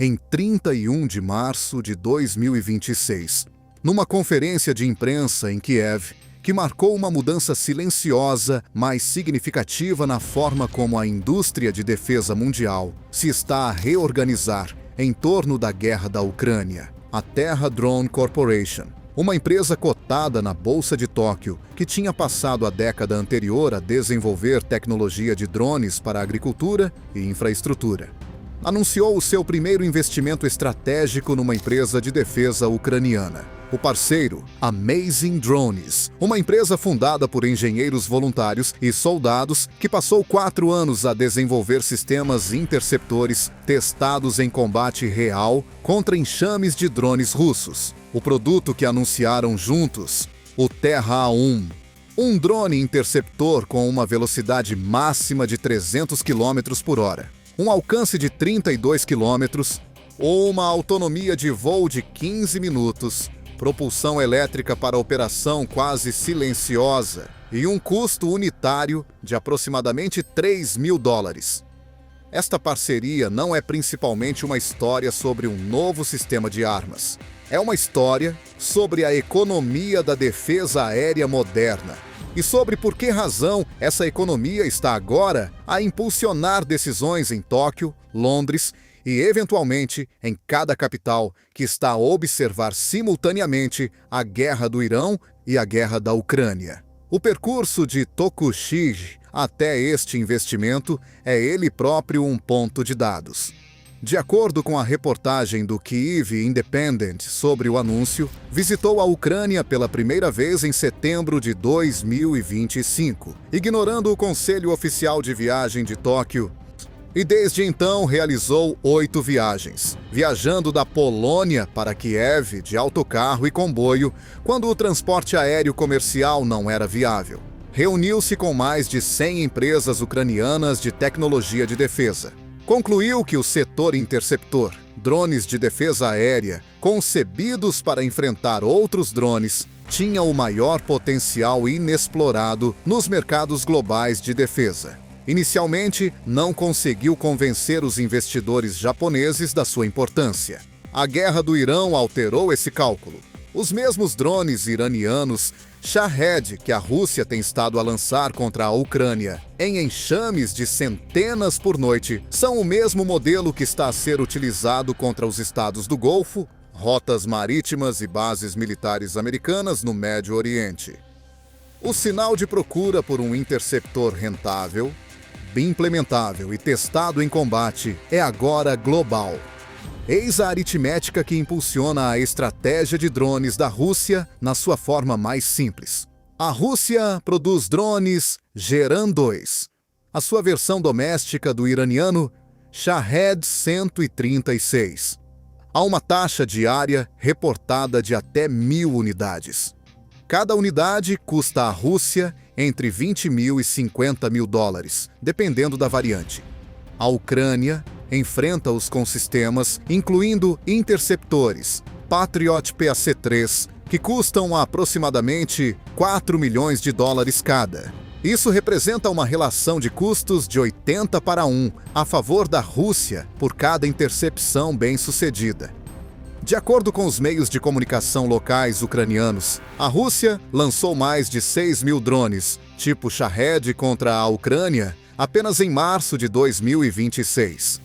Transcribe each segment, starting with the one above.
em 31 de março de 2026, numa conferência de imprensa em Kiev, que marcou uma mudança silenciosa, mas significativa na forma como a indústria de defesa mundial se está a reorganizar em torno da guerra da Ucrânia. A Terra Drone Corporation, uma empresa cotada na Bolsa de Tóquio, que tinha passado a década anterior a desenvolver tecnologia de drones para a agricultura e infraestrutura, anunciou o seu primeiro investimento estratégico numa empresa de defesa ucraniana. O parceiro, Amazing Drones, uma empresa fundada por engenheiros voluntários e soldados que passou 4 anos a desenvolver sistemas interceptores testados em combate real contra enxames de drones russos. O produto que anunciaram juntos, o Terra A1, um drone interceptor com uma velocidade máxima de 300 km por hora, um alcance de 32 km ou uma autonomia de voo de 15 minutos, propulsão elétrica para operação quase silenciosa e um custo unitário de aproximadamente $3.000. Esta parceria não é principalmente uma história sobre um novo sistema de armas. É uma história sobre a economia da defesa aérea moderna e sobre por que razão essa economia está agora a impulsionar decisões em Tóquio, Londres e, eventualmente, em cada capital que está a observar simultaneamente a guerra do Irão e a guerra da Ucrânia. O percurso de Tokushige até este investimento é ele próprio um ponto de dados. De acordo com a reportagem do Kyiv Independent sobre o anúncio, visitou a Ucrânia pela primeira vez em setembro de 2025, ignorando o Conselho Oficial de Viagem de Tóquio, e desde então realizou 8 viagens, viajando da Polônia para Kiev de autocarro e comboio, quando o transporte aéreo comercial não era viável. Reuniu-se com mais de 100 empresas ucranianas de tecnologia de defesa. Concluiu que o setor interceptor, drones de defesa aérea, concebidos para enfrentar outros drones, tinha o maior potencial inexplorado nos mercados globais de defesa. Inicialmente, não conseguiu convencer os investidores japoneses da sua importância. A guerra do Irão alterou esse cálculo. Os mesmos drones iranianos Shahed que a Rússia tem estado a lançar contra a Ucrânia em enxames de centenas por noite são o mesmo modelo que está a ser utilizado contra os estados do Golfo, rotas marítimas e bases militares americanas no Médio Oriente. O sinal de procura por um interceptor rentável, bem implementável e testado em combate é agora global. Eis a aritmética que impulsiona a estratégia de drones da Rússia na sua forma mais simples. A Rússia produz drones Geran-2, a sua versão doméstica do iraniano Shahed 136, a uma taxa diária reportada de até 1.000 unidades. Cada unidade custa à Rússia entre $20.000 e $50.000, dependendo da variante. A Ucrânia enfrenta-os com sistemas, incluindo interceptores Patriot PAC-3, que custam aproximadamente $4 milhões cada. Isso representa uma relação de custos de 80:1 a favor da Rússia por cada intercepção bem-sucedida. De acordo com os meios de comunicação locais ucranianos, a Rússia lançou mais de 6.000 drones, tipo Shahed, contra a Ucrânia apenas em março de 2026.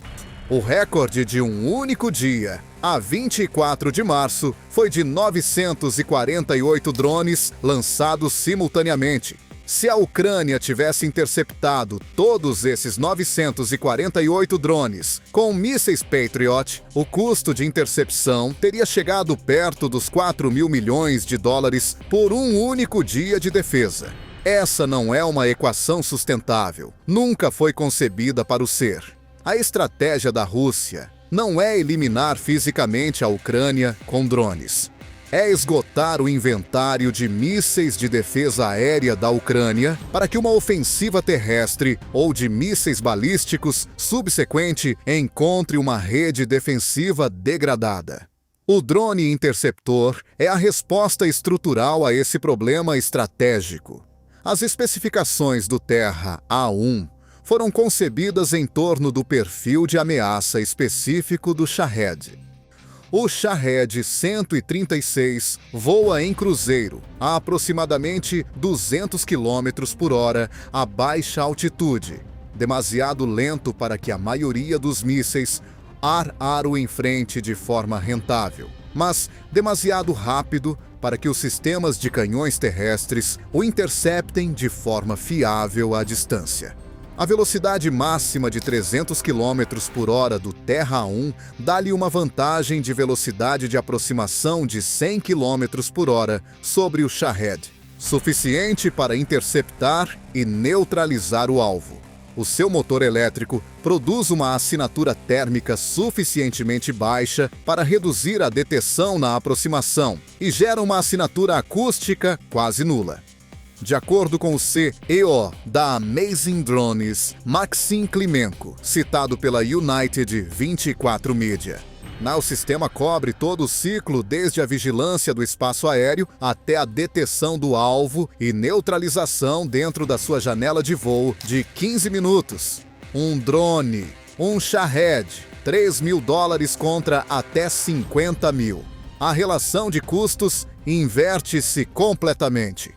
O recorde de um único dia, a 24 de março, foi de 948 drones lançados simultaneamente. Se a Ucrânia tivesse interceptado todos esses 948 drones com mísseis Patriot, o custo de intercepção teria chegado perto dos $4.000 milhões por um único dia de defesa. Essa não é uma equação sustentável. Nunca foi concebida para o ser. A estratégia da Rússia não é eliminar fisicamente a Ucrânia com drones. É esgotar o inventário de mísseis de defesa aérea da Ucrânia para que uma ofensiva terrestre ou de mísseis balísticos subsequente encontre uma rede defensiva degradada. O drone interceptor é a resposta estrutural a esse problema estratégico. As especificações do Terra A1 foram concebidas em torno do perfil de ameaça específico do Shahed. O Shahed 136 voa em cruzeiro a aproximadamente 200 km por hora a baixa altitude, demasiado lento para que a maioria dos mísseis ar-ar o enfrente de forma rentável, mas demasiado rápido para que os sistemas de canhões terrestres o interceptem de forma fiável à distância. A velocidade máxima de 300 km por hora do Terra-1 dá-lhe uma vantagem de velocidade de aproximação de 100 km por hora sobre o Shahed, suficiente para interceptar e neutralizar o alvo. O seu motor elétrico produz uma assinatura térmica suficientemente baixa para reduzir a detecção na aproximação e gera uma assinatura acústica quase nula. De acordo com o CEO da Amazing Drones, Maxim Klimenko, citado pela United 24 Media, o sistema cobre todo o ciclo desde a vigilância do espaço aéreo até a detecção do alvo e neutralização dentro da sua janela de voo de 15 minutos. Um drone, um Shahed, $3.000 contra até 50 mil. A relação de custos inverte-se completamente.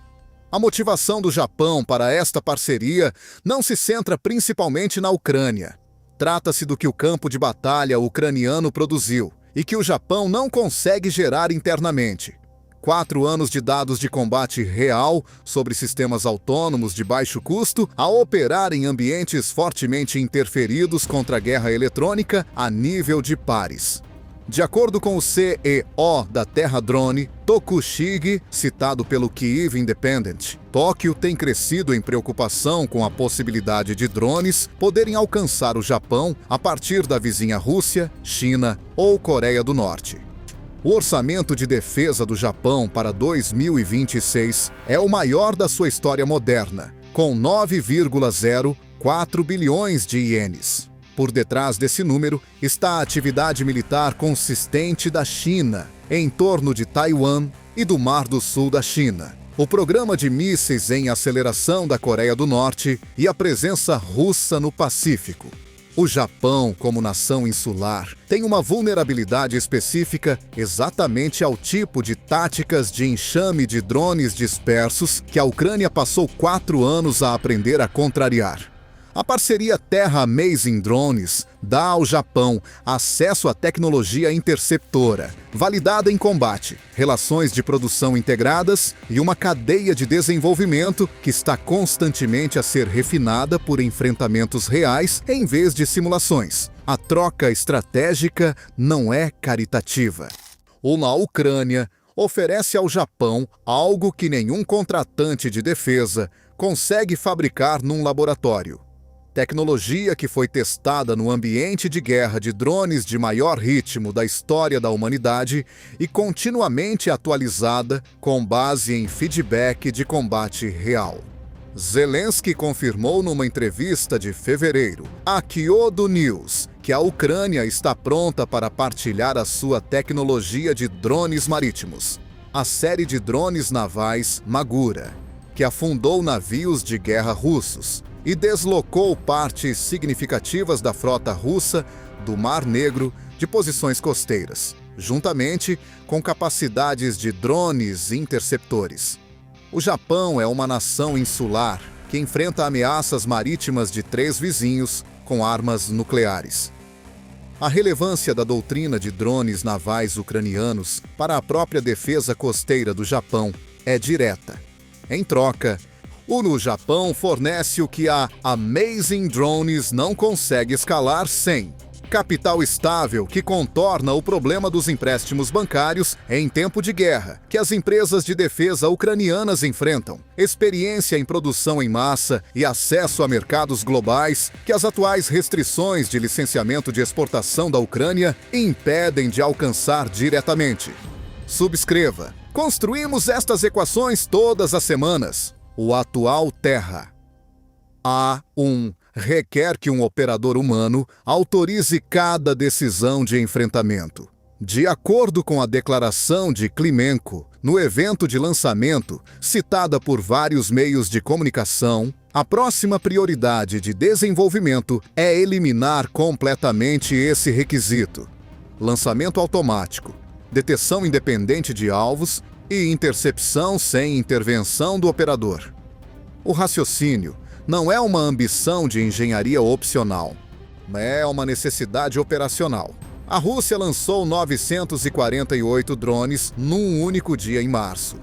A motivação do Japão para esta parceria não se centra principalmente na Ucrânia. Trata-se do que o campo de batalha ucraniano produziu e que o Japão não consegue gerar internamente. 4 anos de dados de combate real sobre sistemas autônomos de baixo custo a operar em ambientes fortemente interferidos contra a guerra eletrônica a nível de pares. De acordo com o CEO da Terra Drone, Tokushige, citado pelo Kyiv Independent, Tóquio tem crescido em preocupação com a possibilidade de drones poderem alcançar o Japão a partir da vizinha Rússia, China ou Coreia do Norte. O orçamento de defesa do Japão para 2026 é o maior da sua história moderna, com 9,04 bilhões de ienes. Por detrás desse número está a atividade militar consistente da China, em torno de Taiwan e do Mar do Sul da China, o programa de mísseis em aceleração da Coreia do Norte e a presença russa no Pacífico. O Japão, como nação insular, tem uma vulnerabilidade específica exatamente ao tipo de táticas de enxame de drones dispersos que a Ucrânia passou 4 anos a aprender a contrariar. A parceria Terra Amazing Drones dá ao Japão acesso à tecnologia interceptora, validada em combate, relações de produção integradas e uma cadeia de desenvolvimento que está constantemente a ser refinada por enfrentamentos reais em vez de simulações. A troca estratégica não é caritativa. A Ucrânia oferece ao Japão algo que nenhum contratante de defesa consegue fabricar num laboratório. Tecnologia que foi testada no ambiente de guerra de drones de maior ritmo da história da humanidade e continuamente atualizada com base em feedback de combate real. Zelensky confirmou numa entrevista de fevereiro à Kyodo News que a Ucrânia está pronta para partilhar a sua tecnologia de drones marítimos, a série de drones navais Magura, que afundou navios de guerra russos e deslocou partes significativas da frota russa do Mar Negro de posições costeiras, juntamente com capacidades de drones interceptores. O Japão é uma nação insular que enfrenta ameaças marítimas de 3 vizinhos com armas nucleares. A relevância da doutrina de drones navais ucranianos para a própria defesa costeira do Japão é direta. Em troca, o Japão fornece o que a Amazing Drones não consegue escalar sem: capital estável que contorna o problema dos empréstimos bancários em tempo de guerra, que as empresas de defesa ucranianas enfrentam, experiência em produção em massa e acesso a mercados globais que as atuais restrições de licenciamento de exportação da Ucrânia impedem de alcançar diretamente. Subscreva. Construímos estas equações todas as semanas. O atual Terra. A1 requer que um operador humano autorize cada decisão de enfrentamento. De acordo com a declaração de Klimenko, no evento de lançamento, citada por vários meios de comunicação, A próxima prioridade de desenvolvimento é eliminar completamente esse requisito. Lançamento automático, detecção independente de alvos e intercepção sem intervenção do operador. O raciocínio não é uma ambição de engenharia opcional, é uma necessidade operacional. A Rússia lançou 948 drones num único dia em março.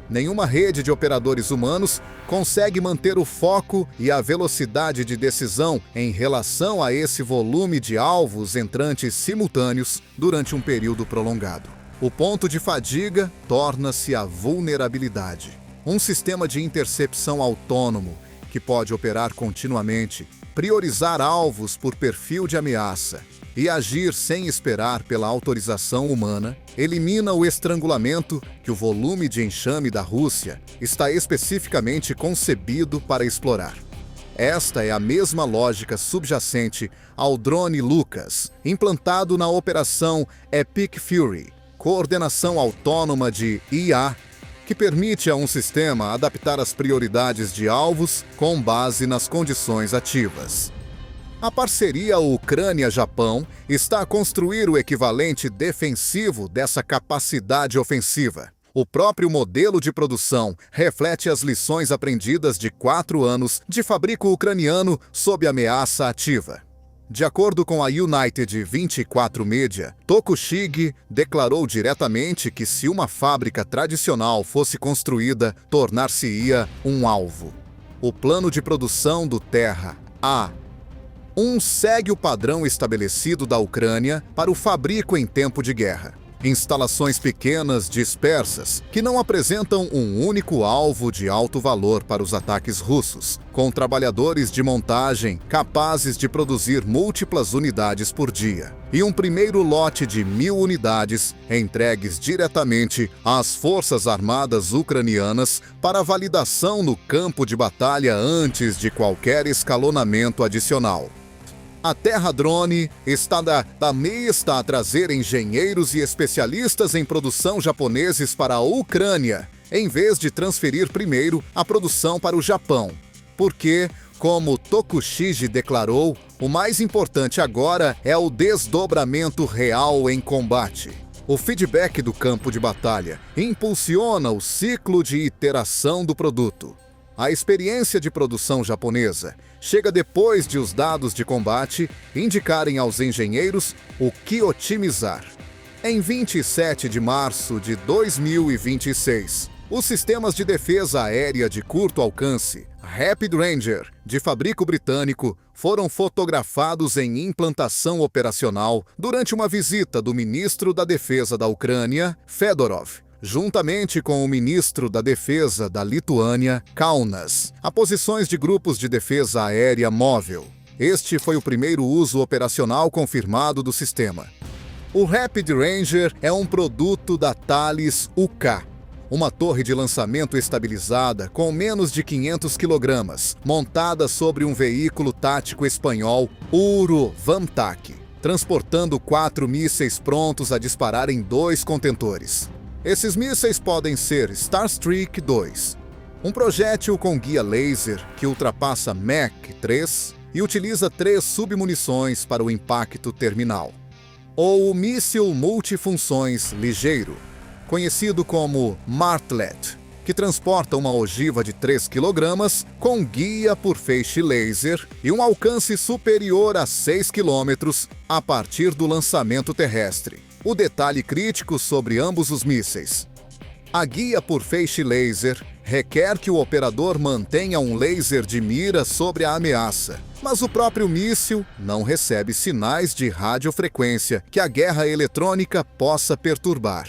Nenhuma rede de operadores humanos consegue manter o foco e a velocidade de decisão em relação a esse volume de alvos entrantes simultâneos durante um período prolongado. O ponto de fadiga torna-se a vulnerabilidade. Um sistema de intercepção autônomo, que pode operar continuamente, priorizar alvos por perfil de ameaça e agir sem esperar pela autorização humana, elimina o estrangulamento que o volume de enxame da Rússia está especificamente concebido para explorar. Esta é a mesma lógica subjacente ao drone Lucas, implantado na operação Epic Fury, coordenação autônoma de IA, que permite a um sistema adaptar as prioridades de alvos com base nas condições ativas. A parceria Ucrânia-Japão está a construir o equivalente defensivo dessa capacidade ofensiva. O próprio modelo de produção reflete as lições aprendidas de 4 anos de fabrico ucraniano sob ameaça ativa. De acordo com a United 24 Media, Tokushige declarou diretamente que se uma fábrica tradicional fosse construída, tornar-se-ia um alvo. O plano de produção do Terra A1 segue o padrão estabelecido da Ucrânia para o fabrico em tempo de guerra. Instalações pequenas, dispersas, que não apresentam um único alvo de alto valor para os ataques russos, com trabalhadores de montagem capazes de produzir múltiplas unidades por dia. E um primeiro lote de 1.000 unidades entregues diretamente às Forças Armadas ucranianas para validação no campo de batalha antes de qualquer escalonamento adicional. A Terra Drone está a trazer engenheiros e especialistas em produção japoneses para a Ucrânia, em vez de transferir primeiro a produção para o Japão. Porque, como Tokushige declarou, o mais importante agora é o desdobramento real em combate. O feedback do campo de batalha impulsiona o ciclo de iteração do produto. A experiência de produção japonesa chega depois de os dados de combate indicarem aos engenheiros o que otimizar. Em 27 de março de 2026, os sistemas de defesa aérea de curto alcance, Rapid Ranger, de fabrico britânico, foram fotografados em implantação operacional durante uma visita do ministro da Defesa da Ucrânia, Fedorov, juntamente com o ministro da Defesa da Lituânia, Kaunas, a posições de grupos de defesa aérea móvel. Este foi o primeiro uso operacional confirmado do sistema. O Rapid Ranger é um produto da Thales UK, uma torre de lançamento estabilizada com menos de 500 kg, montada sobre um veículo tático espanhol Uro Vamtac, transportando 4 mísseis prontos a disparar em 2 contentores. Esses mísseis podem ser Starstreak 2, um projétil com guia laser que ultrapassa Mach 3 e utiliza 3 submunições para o impacto terminal, ou o míssil multifunções ligeiro, conhecido como Martlet, que transporta uma ogiva de 3 kg com guia por feixe laser e um alcance superior a 6 km a partir do lançamento terrestre. O detalhe crítico sobre ambos os mísseis: a guia por feixe laser requer que o operador mantenha um laser de mira sobre a ameaça, mas o próprio míssil não recebe sinais de radiofrequência que a guerra eletrônica possa perturbar.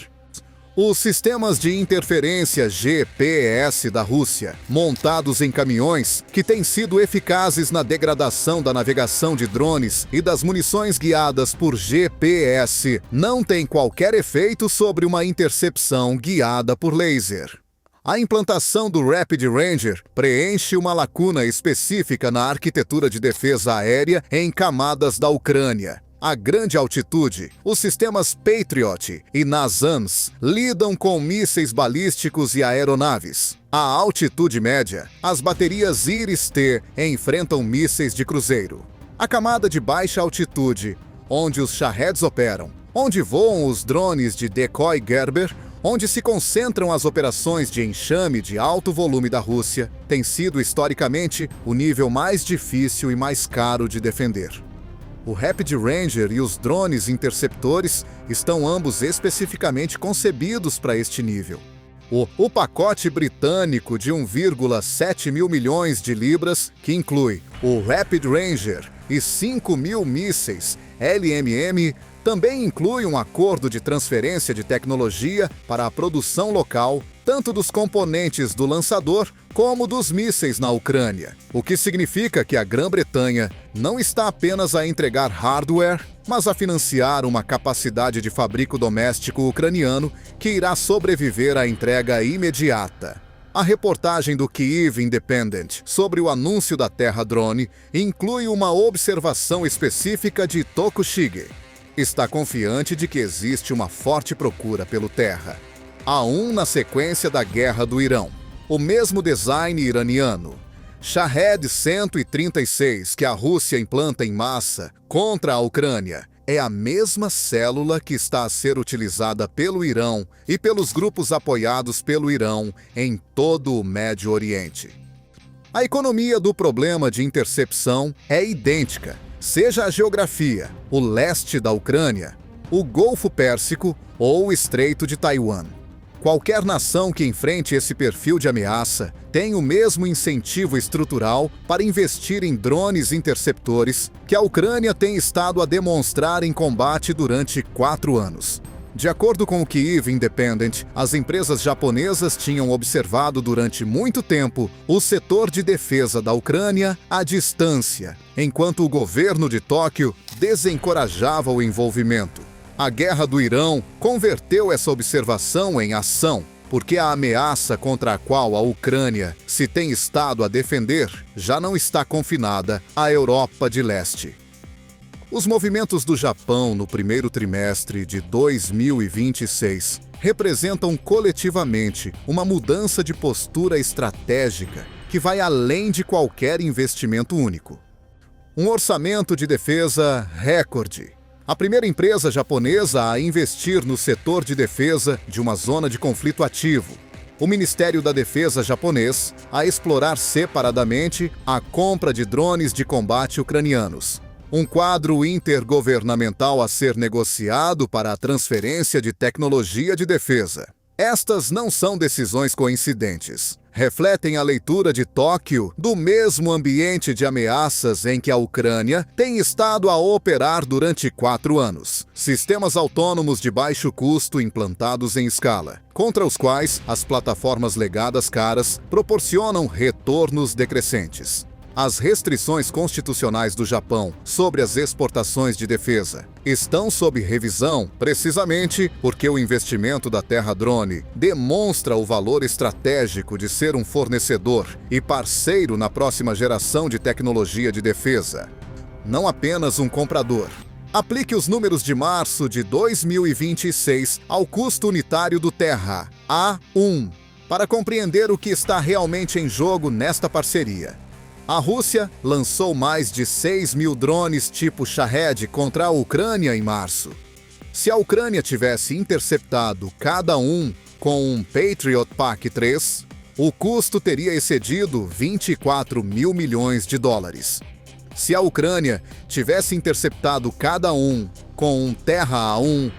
Os sistemas de interferência GPS da Rússia, montados em caminhões, que têm sido eficazes na degradação da navegação de drones e das munições guiadas por GPS, não têm qualquer efeito sobre uma intercepção guiada por laser. A implantação do Rapid Ranger preenche uma lacuna específica na arquitetura de defesa aérea em camadas da Ucrânia. A grande altitude, os sistemas Patriot e NASAMS lidam com mísseis balísticos e aeronaves. À altitude média, as baterias Iris-T enfrentam mísseis de cruzeiro. A camada de baixa altitude, onde os Shaheds operam, onde voam os drones de decoy Gerber, onde se concentram as operações de enxame de alto volume da Rússia, tem sido historicamente o nível mais difícil e mais caro de defender. O Rapid Ranger e os drones interceptores estão ambos especificamente concebidos para este nível. O pacote britânico de 1,7 mil milhões de libras, que inclui o Rapid Ranger e 5.000 mísseis LMM, também inclui um acordo de transferência de tecnologia para a produção local, tanto dos componentes do lançador como dos mísseis na Ucrânia, o que significa que a Grã-Bretanha não está apenas a entregar hardware, mas a financiar uma capacidade de fabrico doméstico ucraniano que irá sobreviver à entrega imediata. A reportagem do Kyiv Independent sobre o anúncio da Terra Drone inclui uma observação específica de Tokushige. Está confiante de que existe uma forte procura pelo Terra. Há na sequência da Guerra do Irão. O mesmo design iraniano, Shahed 136, que a Rússia implanta em massa contra a Ucrânia, é a mesma célula que está a ser utilizada pelo Irão e pelos grupos apoiados pelo Irão em todo o Médio Oriente. A economia do problema de intercepção é idêntica, seja a geografia, o leste da Ucrânia, o Golfo Pérsico ou o Estreito de Taiwan. Qualquer nação que enfrente esse perfil de ameaça tem o mesmo incentivo estrutural para investir em drones interceptores que a Ucrânia tem estado a demonstrar em combate durante 4 anos. De acordo com o Kyiv Independent, as empresas japonesas tinham observado durante muito tempo o setor de defesa da Ucrânia à distância, enquanto o governo de Tóquio desencorajava o envolvimento. A guerra do Irão converteu essa observação em ação, porque a ameaça contra a qual a Ucrânia se tem estado a defender já não está confinada à Europa de Leste. Os movimentos do Japão no primeiro trimestre de 2026 representam coletivamente uma mudança de postura estratégica que vai além de qualquer investimento único. Um orçamento de defesa recorde. A primeira empresa japonesa a investir no setor de defesa de uma zona de conflito ativo. O Ministério da Defesa japonês a explorar separadamente a compra de drones de combate ucranianos. Um quadro intergovernamental a ser negociado para a transferência de tecnologia de defesa. Estas não são decisões coincidentes. Refletem a leitura de Tóquio do mesmo ambiente de ameaças em que a Ucrânia tem estado a operar durante 4 anos. Sistemas autônomos de baixo custo implantados em escala, contra os quais as plataformas legadas caras proporcionam retornos decrescentes. As restrições constitucionais do Japão sobre as exportações de defesa estão sob revisão precisamente porque o investimento da Terra Drone demonstra o valor estratégico de ser um fornecedor e parceiro na próxima geração de tecnologia de defesa, não apenas um comprador. Aplique os números de março de 2026 ao custo unitário do Terra, A1, para compreender o que está realmente em jogo nesta parceria. A Rússia lançou mais de 6.000 drones tipo Shahed contra a Ucrânia em março. Se a Ucrânia tivesse interceptado cada um com um Patriot PAC-3, o custo teria excedido 24 mil milhões de dólares. Se a Ucrânia tivesse interceptado cada um com um Terra A1,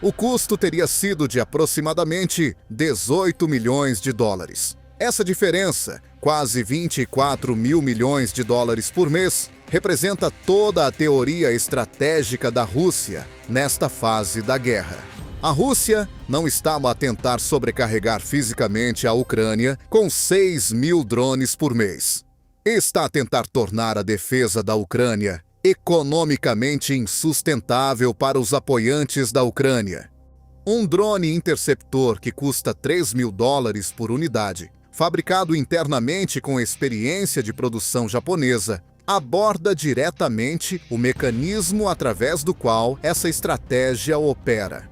o custo teria sido de aproximadamente 18 milhões de dólares. Essa diferença, quase 24 mil milhões de dólares por mês, representa toda a teoria estratégica da Rússia nesta fase da guerra. A Rússia não estava a tentar sobrecarregar fisicamente a Ucrânia com 6.000 drones por mês. Está a tentar tornar a defesa da Ucrânia economicamente insustentável para os apoiantes da Ucrânia. Um drone interceptor que custa 3 mil dólares por unidade, fabricado internamente com experiência de produção japonesa, aborda diretamente o mecanismo através do qual essa estratégia opera.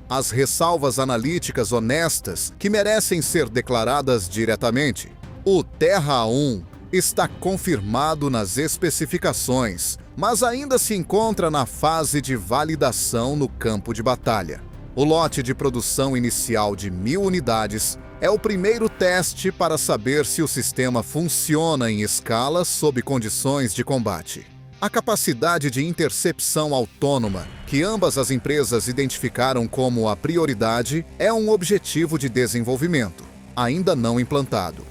As ressalvas analíticas honestas que merecem ser declaradas diretamente. O Terra 1 está confirmado nas especificações, mas ainda se encontra na fase de validação no campo de batalha. O lote de produção inicial de 1.000 unidades é o primeiro teste para saber se o sistema funciona em escala sob condições de combate. A capacidade de intercepção autônoma, que ambas as empresas identificaram como a prioridade, é um objetivo de desenvolvimento, ainda não implantado.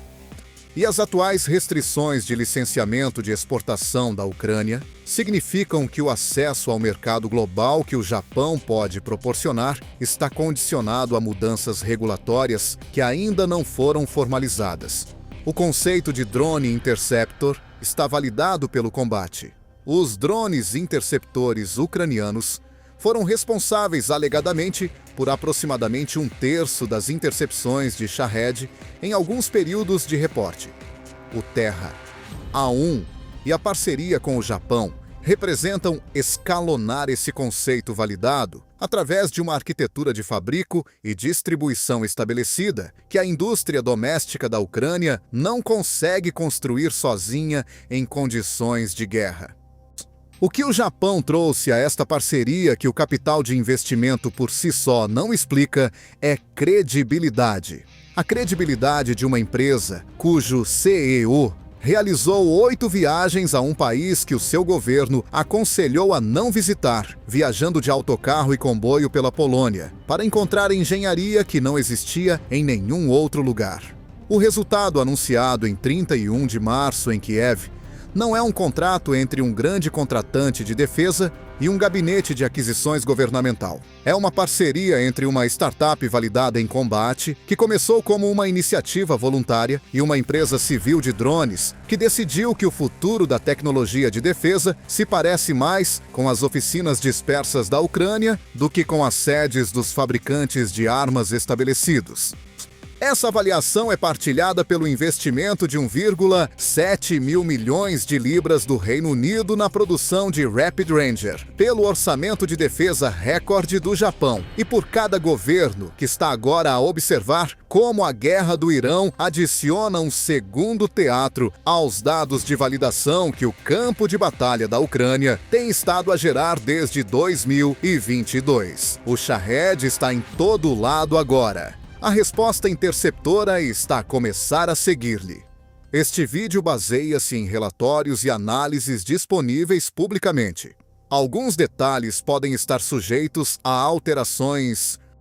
E as atuais restrições de licenciamento de exportação da Ucrânia significam que o acesso ao mercado global que o Japão pode proporcionar está condicionado a mudanças regulatórias que ainda não foram formalizadas. O conceito de drone interceptor está validado pelo combate. Os drones interceptores ucranianos foram responsáveis alegadamente por aproximadamente 1/3 das intercepções de Shahed em alguns períodos de reporte. O Terra A1 e a parceria com o Japão representam escalonar esse conceito validado através de uma arquitetura de fabrico e distribuição estabelecida que a indústria doméstica da Ucrânia não consegue construir sozinha em condições de guerra. O que o Japão trouxe a esta parceria que o capital de investimento por si só não explica é credibilidade. A credibilidade de uma empresa cujo CEO realizou 8 viagens a um país que o seu governo aconselhou a não visitar, viajando de autocarro e comboio pela Polônia, para encontrar engenharia que não existia em nenhum outro lugar. O resultado anunciado em 31 de março em Kiev não é um contrato entre um grande contratante de defesa e um gabinete de aquisições governamental. É uma parceria entre uma startup validada em combate, que começou como uma iniciativa voluntária, e uma empresa civil de drones, que decidiu que o futuro da tecnologia de defesa se parece mais com as oficinas dispersas da Ucrânia do que com as sedes dos fabricantes de armas estabelecidos. Essa avaliação é partilhada pelo investimento de 1,7 mil milhões de libras do Reino Unido na produção de Rapid Ranger, pelo orçamento de defesa recorde do Japão e por cada governo que está agora a observar como a guerra do Irão adiciona um segundo teatro aos dados de validação que o campo de batalha da Ucrânia tem estado a gerar desde 2022. O Shahed está em todo lado agora. A resposta interceptora está a começar a seguir-lhe. Este vídeo baseia-se em relatórios e análises disponíveis publicamente. Alguns detalhes podem estar sujeitos a alterações